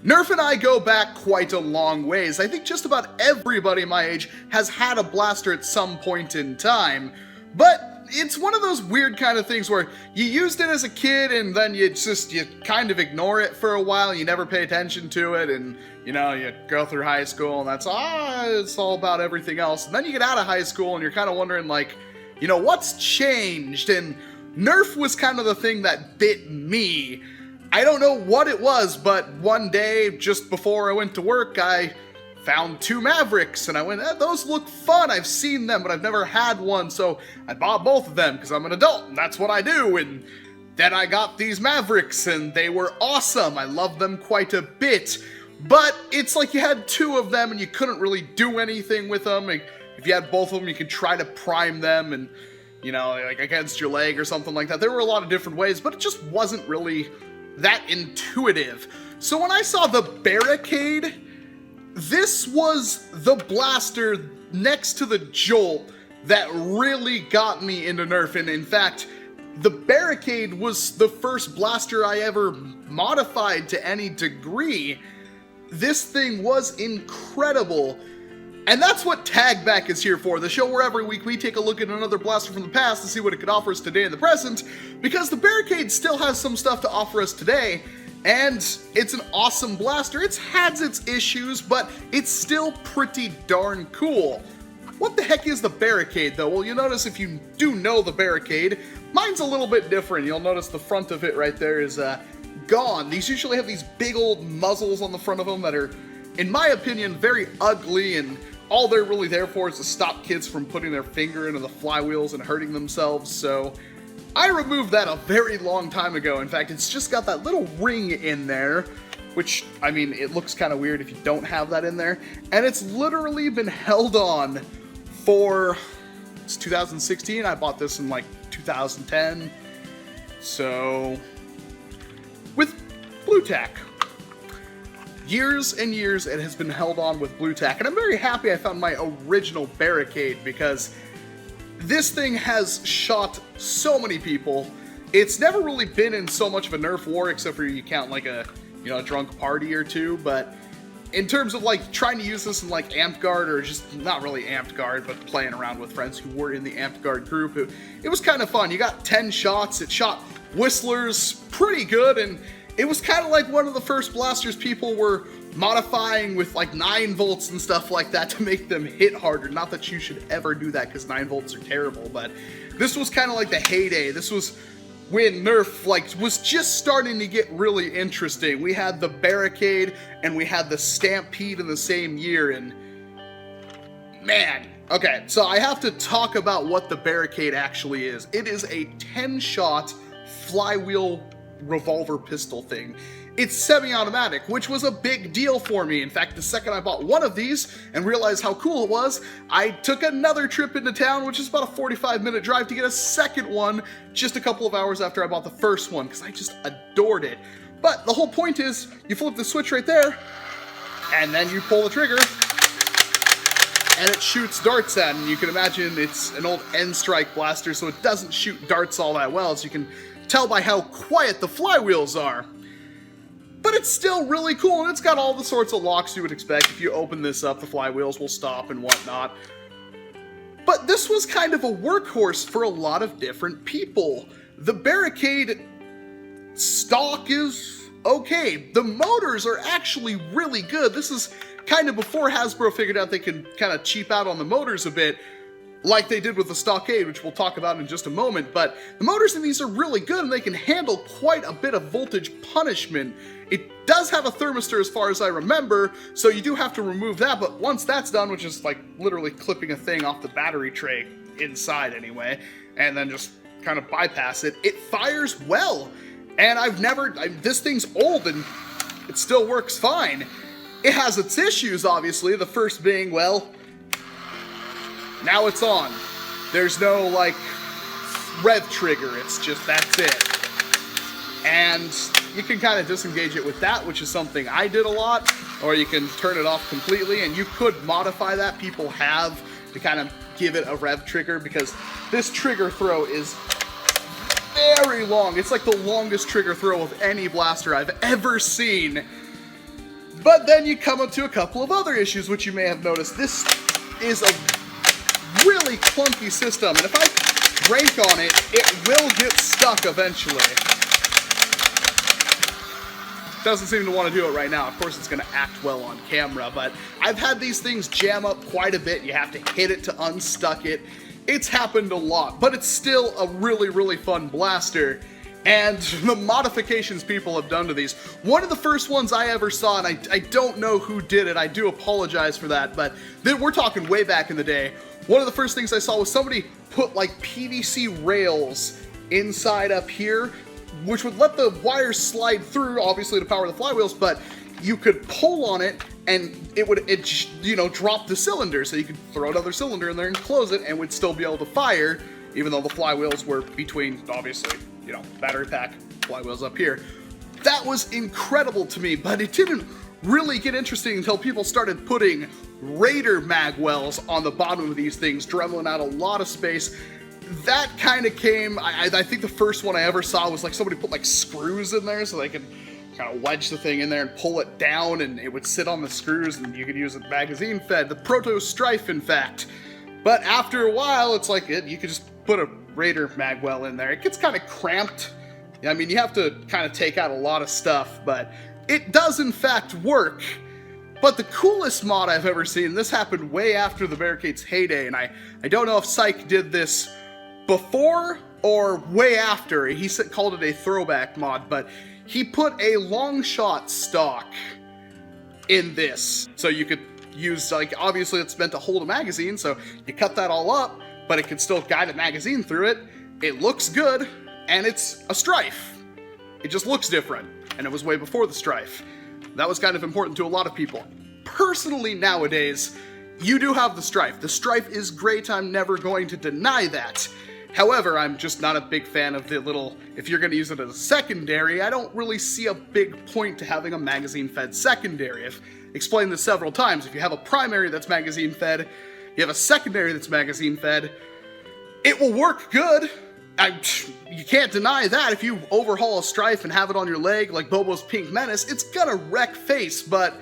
Nerf and I go back quite a long ways. I think just about everybody my age has had a blaster at some point in time, but it's one of those weird kind of things where you used it as a kid and then you kind of ignore it for a while, you never pay attention to it, and you go through high school and it's all about everything else. And then you get out of high school and you're kind of wondering what's changed? And Nerf was kind of the thing that bit me. I don't know what it was, but one day, just before I went to work, I found two Mavericks, and I went, those look fun, I've seen them, but I've never had one, so I bought both of them, because I'm an adult, and that's what I do, and then I got these Mavericks, and they were awesome, I love them quite a bit, but it's like you had two of them, and you couldn't really do anything with them. If you had both of them, you could try to prime them, and, like against your leg or something like that. There were a lot of different ways, but it just wasn't really that intuitive. So when I saw the Barricade, this was the blaster next to the Jolt that really got me into Nerf. And in fact, the Barricade was the first blaster I ever modified to any degree. This thing was incredible. And that's what Tag Back is here for, the show where every week we take a look at another blaster from the past to see what it could offer us today in the present, because the Barricade still has some stuff to offer us today, and it's an awesome blaster. It's had its issues, but it's still pretty darn cool. What the heck is the Barricade, though? Well, you'll notice if you do know the Barricade, mine's a little bit different. You'll notice the front of it right there is gone. These usually have these big old muzzles on the front of them that are, in my opinion, very ugly, and all they're really there for is to stop kids from putting their finger into the flywheels and hurting themselves, so I removed that a very long time ago. In fact, it's just got that little ring in there, which, I mean, it looks kind of weird if you don't have that in there, and it's literally been held on it's 2016, I bought this in like 2010, so with blue tack. Years and years it has been held on with blue tack, and I'm very happy I found my original Barricade, because this thing has shot so many people. It's never really been in so much of a Nerf war, except for you count like a drunk party or two, but in terms of like trying to use this in like Amped Guard, or just not really Amped Guard, but playing around with friends who were in the Amped Guard group, it was kind of fun. You got 10 shots, it shot whistlers pretty good, and it was kind of like one of the first blasters people were modifying with like 9 volts and stuff like that to make them hit harder. Not that you should ever do that, because 9 volts are terrible, but this was kind of like the heyday. This was when Nerf was just starting to get really interesting. We had the Barricade and we had the Stampede in the same year, and man. Okay, so I have to talk about what the Barricade actually is. It is a 10-shot flywheel revolver pistol thing. It's semi-automatic, which was a big deal for me. In fact, the second I bought one of these and realized how cool it was, I took another trip into town, which is about a 45-minute drive, to get a second one just a couple of hours after I bought the first one, because I just adored it. But the whole point is, you flip the switch right there, and then you pull the trigger, and it shoots darts at, and you can imagine it's an old N-Strike blaster, so it doesn't shoot darts all that well, as you can tell by how quiet the flywheels are. But it's still really cool, and it's got all the sorts of locks you would expect. If you open this up, the flywheels will stop and whatnot. But this was kind of a workhorse for a lot of different people. The Barricade stock is okay. The motors are actually really good. This is kind of before Hasbro figured out they could kind of cheap out on the motors a bit, like they did with the Stockade, which we'll talk about in just a moment. But the motors in these are really good, and they can handle quite a bit of voltage punishment. It does have a thermistor as far as I remember, so you do have to remove that, but once that's done, which is like literally clipping a thing off the battery tray inside anyway, and then just kind of bypass it, it fires well. And this thing's old and it still works fine. It has its issues, obviously, the first being, well, now it's on. There's no, like, rev trigger. It's just, that's it. And you can kind of disengage it with that, which is something I did a lot, or you can turn it off completely, and you could modify that. People have to kind of give it a rev trigger, because this trigger throw is very long. It's like the longest trigger throw of any blaster I've ever seen. But then you come up to a couple of other issues, which you may have noticed. This is a really clunky system, and if I crank on it, it will get stuck eventually. Doesn't seem to want to do it right now. Of course, it's going to act well on camera, but I've had these things jam up quite a bit. You have to hit it to unstuck it. It's happened a lot, but it's still a really, really fun blaster. And the modifications people have done to these. One of the first ones I ever saw, and I don't know who did it, I do apologize for that, but we're talking way back in the day. One of the first things I saw was somebody put like PVC rails inside up here, which would let the wires slide through, obviously to power the flywheels, but you could pull on it and it would drop the cylinder, so you could throw another cylinder in there and close it and would still be able to fire, even though the flywheels were between, obviously, battery pack flywheels up here. That was incredible to me, but it didn't really get interesting until people started putting Raider magwells on the bottom of these things, dremeling out a lot of space. That kind of came, I think the first one I ever saw was like somebody put like screws in there so they could kind of wedge the thing in there and pull it down, and it would sit on the screws and you could use it magazine fed. The Proto Strife, in fact. But after a while, it's like you could just put a Raider magwell in there. It gets kind of cramped. I mean, you have to kind of take out a lot of stuff, but it does in fact work. But the coolest mod I've ever seen, this happened way after the Barricade's heyday, and I don't know if Psych did this before or way after. He called it a throwback mod, but he put a long shot stock in this. So you could use, like, obviously it's meant to hold a magazine, so you cut that all up, but it can still guide a magazine through it. It looks good, and it's a Strife. It just looks different, and it was way before the Strife. That was kind of important to a lot of people. Personally, nowadays, you do have the Strife. The Strife is great, I'm never going to deny that. However, I'm just not a big fan of the little, if you're going to use it as a secondary, I don't really see a big point to having a magazine-fed secondary. I've explained this several times. If you have a primary that's magazine-fed, you have a secondary that's magazine-fed, it will work good. You can't deny that. If you overhaul a Strife and have it on your leg like Bobo's Pink Menace, it's gonna wreck face, but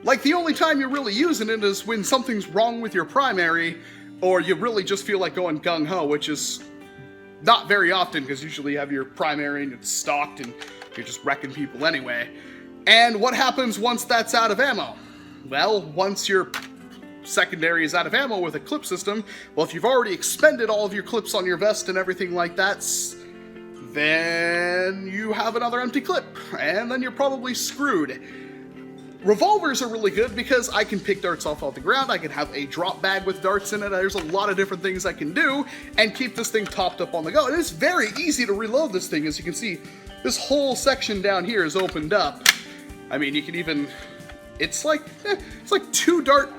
like the only time you're really using it is when something's wrong with your primary, or you really just feel like going gung-ho, which is not very often, because usually you have your primary and it's stocked and you're just wrecking people anyway. And what happens once that's out of ammo? Well, once your secondary is out of ammo with a clip system, well, if you've already expended all of your clips on your vest and everything like that, then you have another empty clip, and then you're probably screwed. Revolvers are really good because I can pick darts off the ground, I can have a drop bag with darts in it, there's a lot of different things I can do, and keep this thing topped up on the go. And it's very easy to reload this thing. As you can see, this whole section down here is opened up. I mean, you can even, it's like 2 dart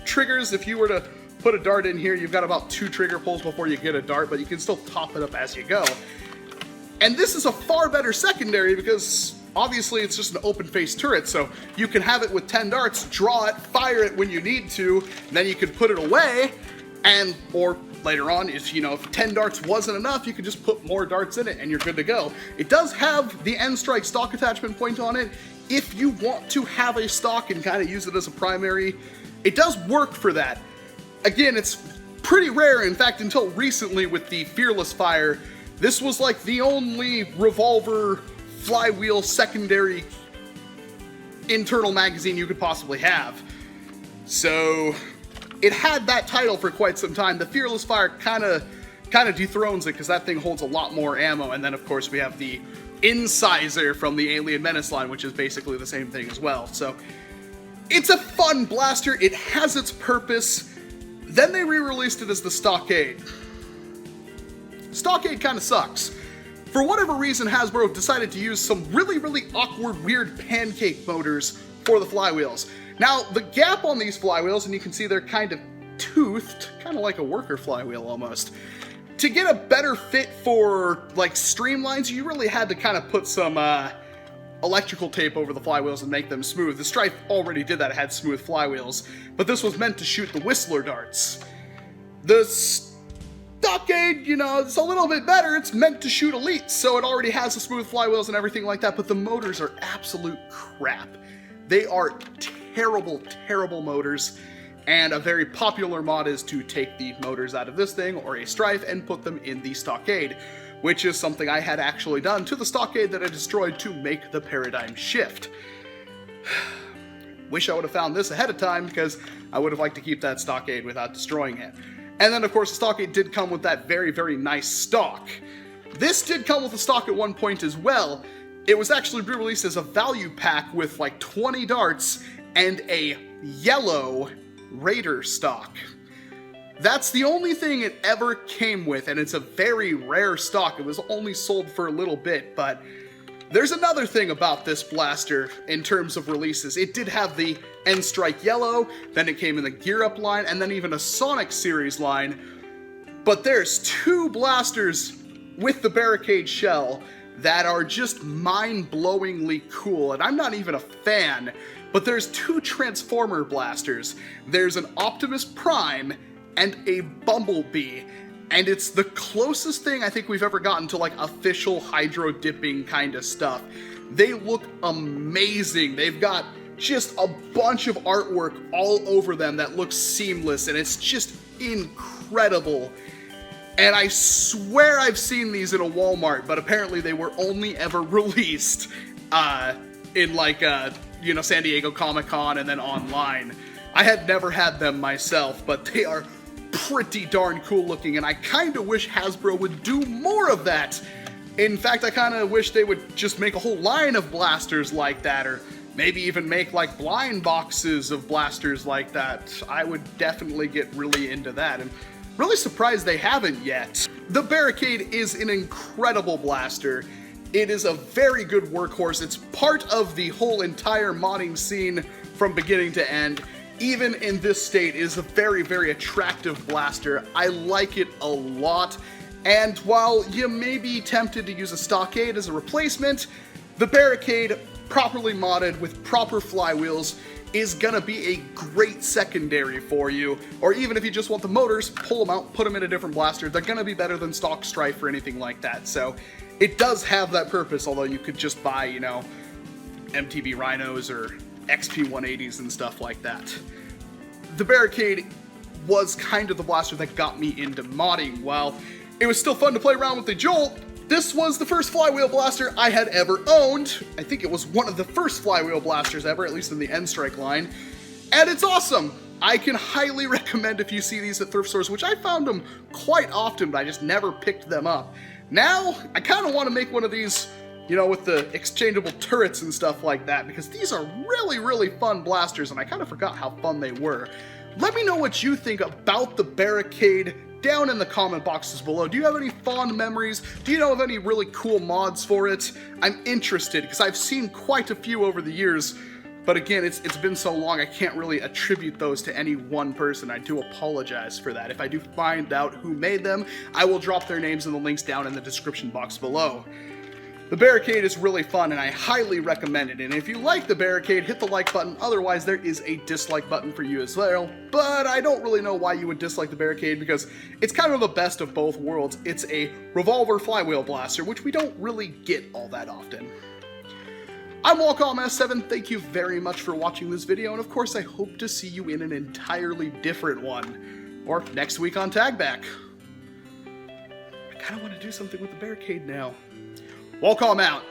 triggers. If you were to put a dart in here, you've got about 2 trigger pulls before you get a dart, but you can still top it up as you go. And this is a far better secondary because obviously it's just an open face turret, so you can have it with 10 darts, draw it, fire it when you need to, and then you can put it away, and or later on, if 10 darts wasn't enough, you could just put more darts in it and you're good to go. It does have the End Strike stock attachment point on it. If you want to have a stock and kind of use it as a primary, it does work for that. Again, it's pretty rare. In fact, until recently with the Fearless Fire, this was like the only revolver flywheel secondary internal magazine you could possibly have. So it had that title for quite some time. The Fearless Fire kind of dethrones it because that thing holds a lot more ammo. And then of course we have the Incisor from the Alien Menace line, which is basically the same thing as well. So it's a fun blaster, it has its purpose. Then they re-released it as the Stockade. Stockade kind of sucks. For whatever reason, Hasbro decided to use some really, really awkward, weird pancake motors for the flywheels. Now, the gap on these flywheels, and you can see they're kind of toothed, kind of like a worker flywheel almost. To get a better fit for, like, streamlines, you really had to kind of put some electrical tape over the flywheels and make them smooth. The Strife already did that, it had smooth flywheels, but this was meant to shoot the Whistler darts. The Stockade, it's a little bit better. It's meant to shoot elites, so it already has the smooth flywheels and everything like that, but the motors are absolute crap. They are terrible, terrible motors, and a very popular mod is to take the motors out of this thing, or a Strife, and put them in the Stockade, which is something I had actually done to the Stockade that I destroyed to make the paradigm shift. Wish I would have found this ahead of time, because I would have liked to keep that Stockade without destroying it. And then, of course, the Stockade did come with that very, very nice stock. This did come with a stock at one point as well. It was actually re-released as a value pack with like 20 darts and a yellow Raider stock. That's the only thing it ever came with, and it's a very rare stock. It was only sold for a little bit, but there's another thing about this blaster in terms of releases. It did have the N-Strike Yellow, then it came in the Gear Up line, and then even a Sonic series line. But there's two blasters with the Barricade shell that are just mind-blowingly cool, and I'm not even a fan, but there's two Transformer blasters. There's an Optimus Prime and a Bumblebee, and it's the closest thing I think we've ever gotten to like official hydro dipping kind of stuff. They look amazing. They've got just a bunch of artwork all over them that looks seamless, and it's just incredible. And I swear I've seen these in a Walmart, but apparently they were only ever released in like, San Diego Comic-Con and then online. I had never had them myself, but they are pretty darn cool looking, and I kind of wish Hasbro would do more of that. In fact, I kind of wish they would just make a whole line of blasters like that, or maybe even make like blind boxes of blasters like that. I would definitely get really into that, and really surprised they haven't yet. The Barricade is an incredible blaster. It is a very good workhorse. It's part of the whole entire modding scene from beginning to end. Even in this state, it is a very, very attractive blaster. I like it a lot. And while you may be tempted to use a Stockade as a replacement, the Barricade, properly modded with proper flywheels, is gonna be a great secondary for you. Or even if you just want the motors, pull them out, put them in a different blaster. They're gonna be better than stock Strife or anything like that. So it does have that purpose, although you could just buy, MTB Rhinos or XP 180s and stuff like that. The Barricade was kind of the blaster that got me into modding. While it was still fun to play around with the Jolt, this was the first flywheel blaster I had ever owned. I think it was one of the first flywheel blasters ever, at least in the N-Strike line. And it's awesome! I can highly recommend if you see these at thrift stores, which I found them quite often, but I just never picked them up. Now, I kind of want to make one of these, with the exchangeable turrets and stuff like that, because these are really, really fun blasters, and I kind of forgot how fun they were. Let me know what you think about the Barricade down in the comment boxes below. Do you have any fond memories? Do you know of any really cool mods for it? I'm interested, because I've seen quite a few over the years, but again, it's been so long I can't really attribute those to any one person. I do apologize for that. If I do find out who made them, I will drop their names and the links down in the description box below. The Barricade is really fun, and I highly recommend it. And if you like the Barricade, hit the like button. Otherwise, there is a dislike button for you as well. But I don't really know why you would dislike the Barricade, because it's kind of the best of both worlds. It's a revolver flywheel blaster, which we don't really get all that often. I'm Walcom S7. Thank you very much for watching this video, and of course, I hope to see you in an entirely different one. Or next week on Tag Back. I kind of want to do something with the Barricade now. Walcom out.